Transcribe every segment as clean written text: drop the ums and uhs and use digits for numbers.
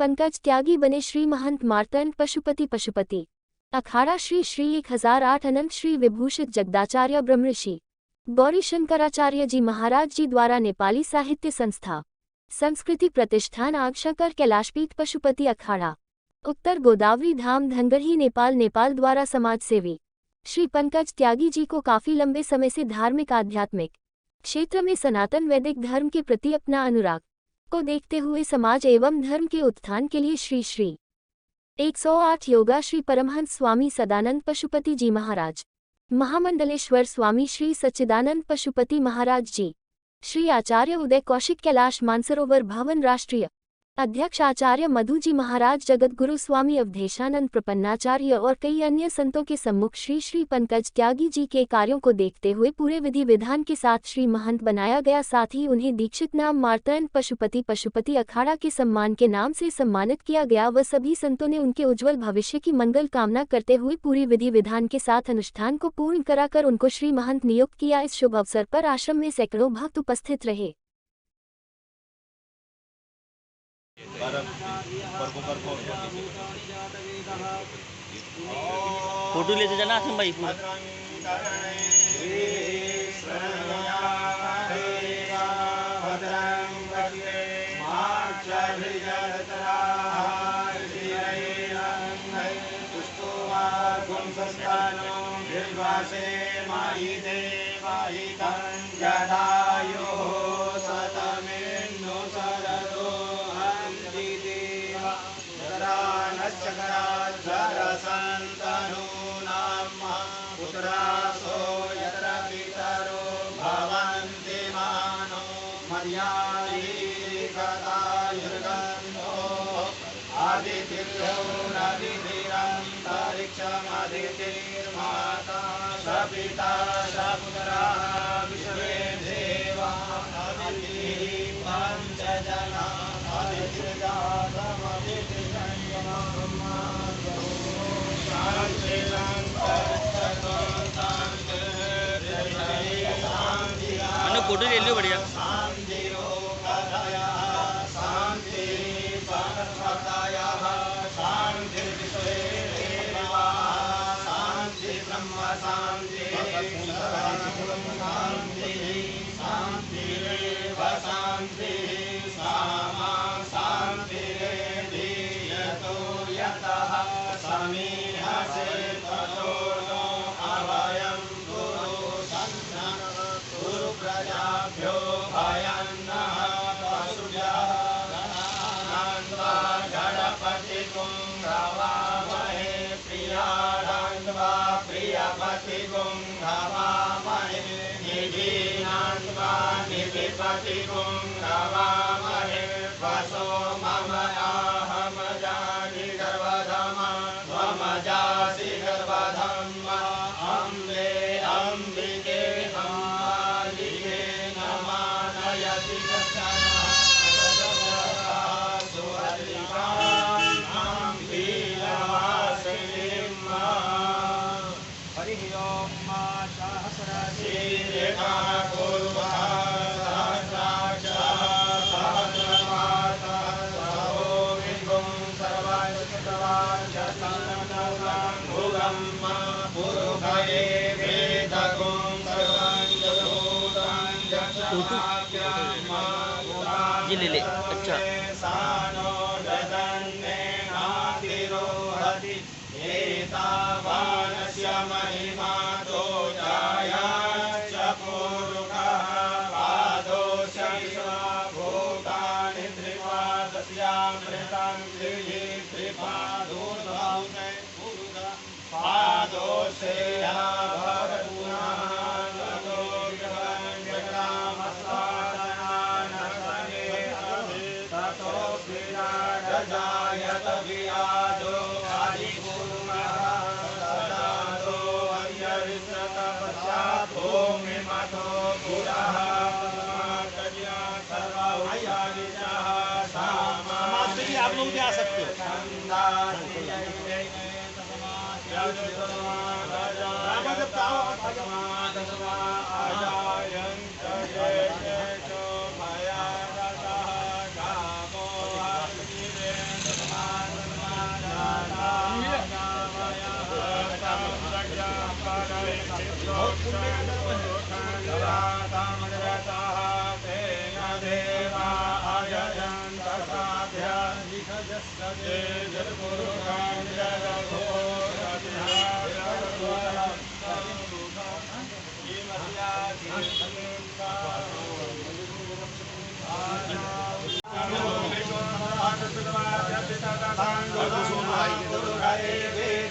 पंकज त्यागी बने श्री महंत मार्तंड पशुपति अखाड़ा श्री 1008 अनंत श्री विभूषित जगदाचार्य ब्रह्मऋषि गौरी शंकराचार्य जी महाराज जी द्वारा नेपाली साहित्य संस्था संस्कृति प्रतिष्ठान आगशंकर कैलाशपीठ पशुपति अखाड़ा उत्तर गोदावरी धाम धनगढ़ी नेपाल द्वारा समाज सेवी श्री पंकज त्यागी जी को काफी लंबे समय से धार्मिक आध्यात्मिक क्षेत्र में सनातन वैदिक धर्म के प्रति अपना अनुराग को देखते हुए समाज एवं धर्म के उत्थान के लिए श्री 108 योगा श्री परमहंस स्वामी सदानंद पशुपति जी महाराज महामंडलेश्वर स्वामी श्री सच्चिदानंद पशुपति महाराज जी श्री आचार्य उदय कौशिक कैलाश मानसरोवर भवन राष्ट्रीय अध्यक्ष आचार्य मधु जी महाराज जगतगुरु स्वामी अवधेशानंद प्रपन्नाचार्य और कई अन्य संतों के सम्मुख श्री पंकज त्यागी जी के कार्यों को देखते हुए पूरे विधि विधान के साथ श्री महंत बनाया गया। साथ ही उन्हें दीक्षित नाम मार्तंड पशुपति अखाड़ा के सम्मान के नाम से सम्मानित किया गया व सभी संतों ने उनके उज्जवल भविष्य की मंगल कामना करते हुए पूरी विधि विधान के साथ अनुष्ठान को पूर्ण कराकर उनको श्री महंत नियुक्त किया। इस शुभ अवसर पर आश्रम में सैकड़ों भक्त उपस्थित रहे। फोटो लेते जाना आसिम भाई पूरा। सपिता सपुत्रा विश्वे देवा पंचजना फोटो ले लियो बढ़िया। ये ले ले। अच्छा आप लोग भी आ सकते हो।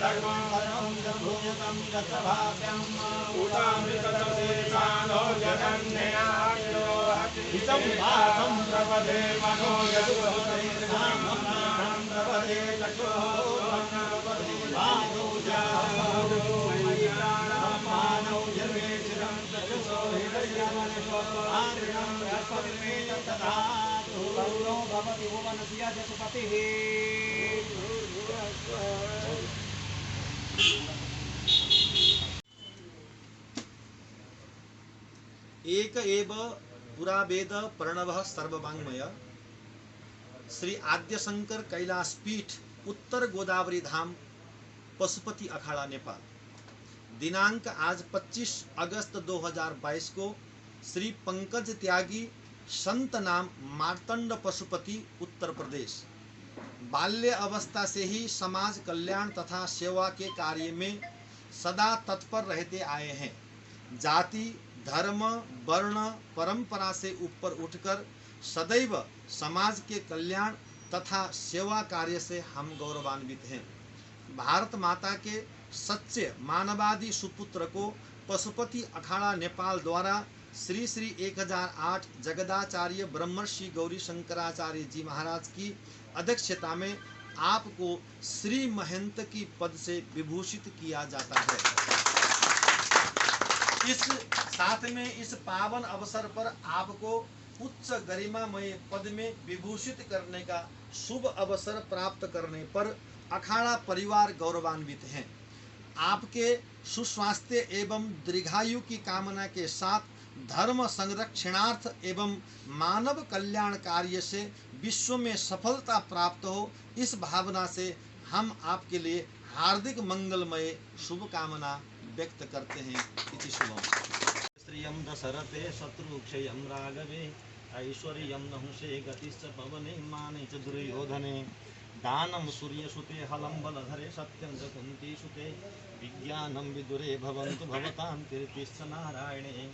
सर्वं जभूतं यत्रभाव्यं ऊतामृतदेवानो जगन्ययाख्यो हितं पाठं प्रपदे मनो यदुभवैर्नाम प्रपदे चक्षो प्रपदे मानौ जन्मे चिरं चक्षुषो हृदयमनसो आर्णं बृहस्पतिर्मे ददातु करुणो भवति भुवनस्य जसुपतिः। एक एव पुरा वेद प्रणवः सर्ववाङ्मय श्री आद्यशंकर कैलाश पीठ उत्तर गोदावरी धाम पशुपति अखाड़ा नेपाल। दिनांक आज 25 अगस्त 2022 को श्री पंकज त्यागी संत नाम मार्तंड पशुपति उत्तर प्रदेश बाल्य अवस्था से ही समाज कल्याण तथा सेवा के कार्य में सदा तत्पर रहते आए हैं। जाति धर्म वर्ण परंपरा से ऊपर उठकर सदैव समाज के कल्याण तथा सेवा कार्य से हम गौरवान्वित हैं। भारत माता के सच्चे मानवादी सुपुत्र को पशुपति अखाड़ा नेपाल द्वारा श्री श्री 1008 जगदाचार्य ब्रह्मर्षि गौरी शंकराचार्य जी महाराज की अध्यक्षता में आपको श्री महंत की पद से विभूषित किया जाता है। इस साथ में इस पावन अवसर पर आपको उच्च गरिमामय पद में विभूषित करने का शुभ अवसर प्राप्त करने पर अखाड़ा परिवार गौरवान्वित हैं। आपके सुस्वास्थ्य एवं दीर्घायु की कामना के साथ धर्म संरक्षणार्थ एवं मानव कल्याण कार्य से विश्व में सफलता प्राप्त हो, इस भावना से हम आपके लिए हार्दिक मंगलमय शुभकामना व्यक्त करते हैं। इति शुभम। श्रियं दशरथे शत्रुक्षयं राघवे ऐश्वर्यं नहुषे गतिश्च पवने माने च दुर्योधने दानं सूर्यसुते हलं बलधरे सत्यं च कुन्तीसुते विज्ञानं विदुरे भवन्तु भवतां कीर्तिश्च नारायणे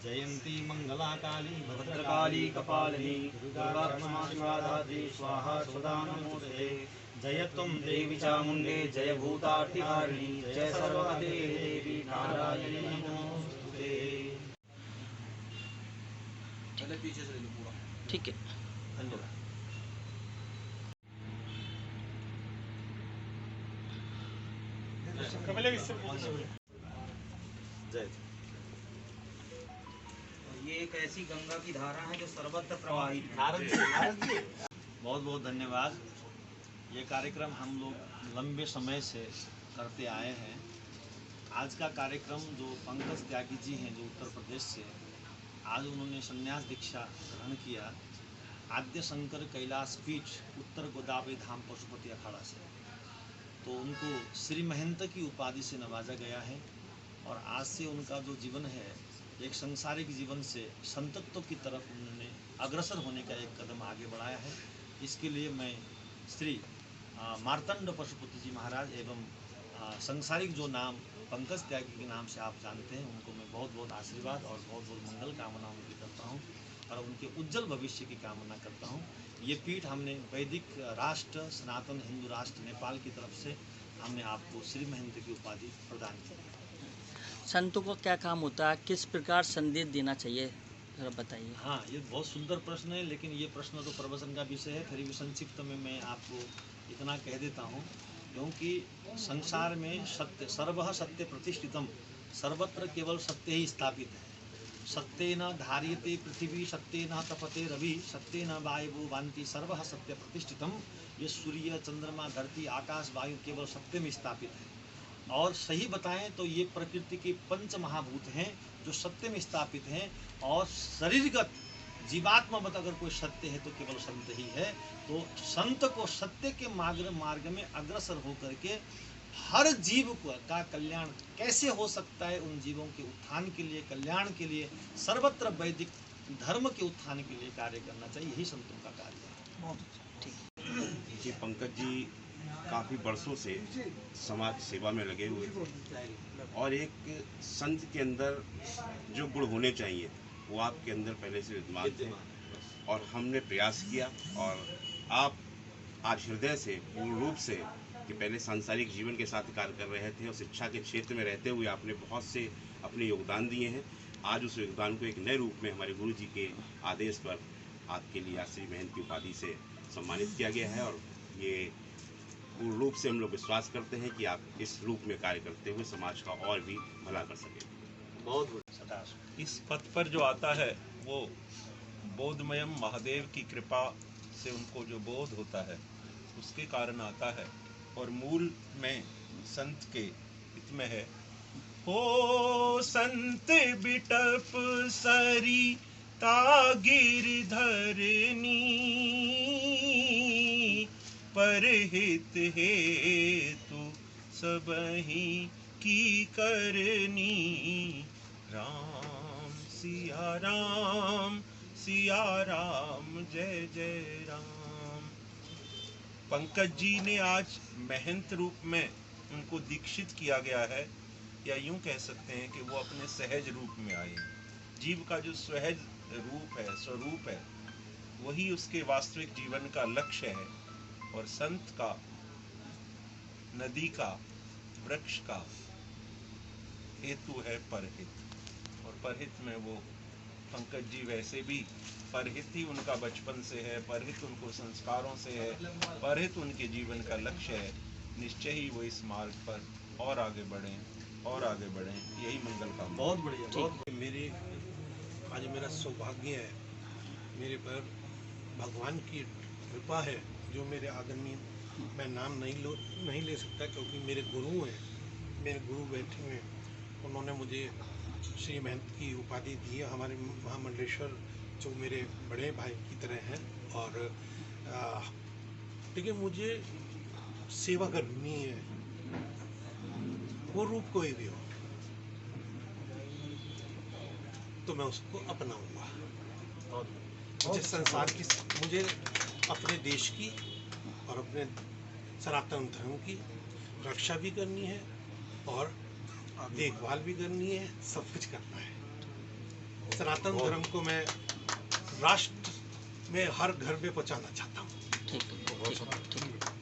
जयन्ती मंगलाकाली भद्रकाली कपालिनी दुर्गा क्षमा शिवा धात्री स्वाहा स्वधा नमोस्तुते जय तुम देवी चामुंडे जय भूतार्तिहारिणी जय सर्वगते देवी नारायणी नमोस्तुते। चले पीछे से ले लो पूरा। ठीक है। धन्यवाद। जय। ये एक ऐसी गंगा की धारा है जो सर्वत्र प्रवाहित है। नारद जी बहुत बहुत धन्यवाद। ये कार्यक्रम हम लोग लंबे समय से करते आए हैं। आज का कार्यक्रम जो पंकज त्यागी जी हैं जो उत्तर प्रदेश से, आज उन्होंने संन्यास दीक्षा ग्रहण किया आद्य शंकर कैलाश पीठ उत्तर गोदावरी धाम पशुपति अखाड़ा से, तो उनको श्री महंत की उपाधि से नवाजा गया है। और आज से उनका जो जीवन है एक सांसारिक जीवन से संतत्व की तरफ उन्होंने अग्रसर होने का एक कदम आगे बढ़ाया है। इसके लिए मैं श्री मार्तंड पशुपति जी महाराज एवं सांसारिक जो नाम पंकज त्यागी के नाम से आप जानते हैं, उनको मैं बहुत बहुत आशीर्वाद और बहुत बहुत मंगल कामना उनकी करता हूँ और उनके उज्जवल भविष्य की कामना करता हूँ। ये पीठ हमने वैदिक राष्ट्र सनातन हिंदू राष्ट्र नेपाल की तरफ से हमने आपको श्री महंत की उपाधि प्रदान की। संतों का क्या काम होता है, किस प्रकार संदेश देना चाहिए, जरा बताइए। हाँ, ये बहुत सुंदर प्रश्न है, लेकिन ये प्रश्न तो प्रवचन का विषय है। फिर भी संक्षिप्त में मैं आपको इतना कह देता हूँ, क्योंकि संसार में सत्य सर्वः सत्य प्रतिष्ठितम, सर्वत्र केवल सत्य ही स्थापित है। सत्येन धार्यते पृथ्वी सत्येन तपते रवि सत्येन वायु वान्ति सर्वः सत्य प्रतिष्ठितम। ये सूर्य चंद्रमा धरती आकाश वायु केवल सत्य में स्थापित है। और सही बताएं तो ये प्रकृति के पंच महाभूत हैं जो सत्य में स्थापित हैं। और शरीरगत जीवात्मवत अगर कोई सत्य है तो केवल संत ही है। तो संत को सत्य के मार्ग में अग्रसर होकर के हर जीव का कल्याण कैसे हो सकता है, उन जीवों के उत्थान के लिए, कल्याण के लिए, सर्वत्र वैदिक धर्म के उत्थान के लिए कार्य करना चाहिए। यही संतों का कार्य है। जी पंकज जी काफ़ी वर्षों से समाज सेवा में लगे हुए थे और एक संत के अंदर जो गुण होने चाहिए वो आपके अंदर पहले से विद्यमान थे और हमने प्रयास किया और आप आज हृदय से पूर्ण रूप से कि पहले सांसारिक जीवन के साथ कार्य कर रहे थे और शिक्षा के क्षेत्र में रहते हुए आपने बहुत से अपने योगदान दिए हैं। आज उस योगदान को एक नए रूप में हमारे गुरु जी के आदेश पर आपके लिए आज श्री महंत की उपाधि से सम्मानित किया गया है और ये पूर्ण रूप से हम लोग विश्वास करते हैं कि आप इस रूप में कार्य करते हुए समाज का और भी भला कर सकें। बहुत इस पद पर जो आता है वो बोधमयम महादेव की कृपा से उनको जो बोध होता है उसके कारण आता है और मूल में संत के हित में है। हो संत बिटप सरिता गिरधरनी परहित हेतु सबहि की करनी। राम सिया राम जय जय राम। पंकज जी ने आज महंत रूप में उनको दीक्षित किया गया है, या यूं कह सकते हैं कि वो अपने सहज रूप में आए। जीव का जो सहज रूप है, स्वरूप है, वही उसके वास्तविक जीवन का लक्ष्य है। और संत का, नदी का, वृक्ष का हेतु है परहित, और परहित में वो पंकज जी वैसे भी परहित ही उनका बचपन से है, परहित उनको संस्कारों से है, परहित उनके जीवन का लक्ष्य है। निश्चय ही वो इस मार्ग पर और आगे बढ़ें और आगे बढ़ें, यही मंगल कामना। बहुत बढ़िया। बहुत मेरे आज मेरा सौभाग्य है, मेरे पर भगवान की कृपा है जो मेरे आदरणीय, मैं नाम नहीं ले सकता क्योंकि मेरे गुरु हैं, मेरे गुरु बैठे हुए, उन्होंने मुझे श्री महंत की उपाधि दी है। हमारे महामंडलेश्वर जो मेरे बड़े भाई की तरह हैं, और लेकिन मुझे सेवा करनी है, वो रूप कोई भी हो तो मैं उसको अपनाऊंगा। मुझे संसार की, मुझे अपने देश की और अपने सनातन धर्म की रक्षा भी करनी है और देखभाल भी करनी है, सब कुछ करना है। सनातन धर्म को मैं राष्ट्र में हर घर में पहुंचाना चाहता हूँ। ठीक है।